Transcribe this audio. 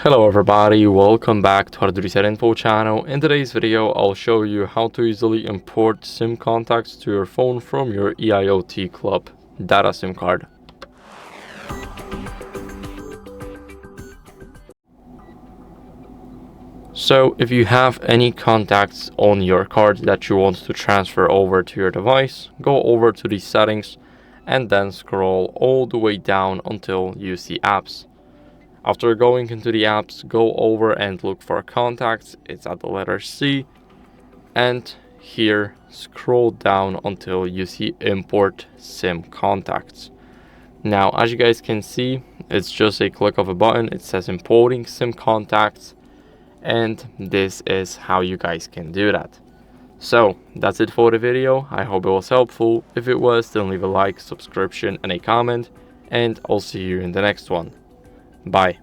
Hello everybody, welcome back to HardReset.Info channel. In today's video, I'll show you how to easily import SIM contacts to your phone from your EIoT Club data SIM card. So if you have any contacts on your card that you want to transfer over to your device, go over to the settings and then scroll all the way down until you see apps. After going into the apps, go over and look for contacts. It's at the letter C, and here scroll down until you see import SIM contacts. Now, as you guys can see, it's just a click of a button. It says importing SIM contacts, and this is how you guys can do that. So that's it for the video. I hope it was helpful. If it was, then leave a like, subscription, and a comment, and I'll see you in the next one. Bye.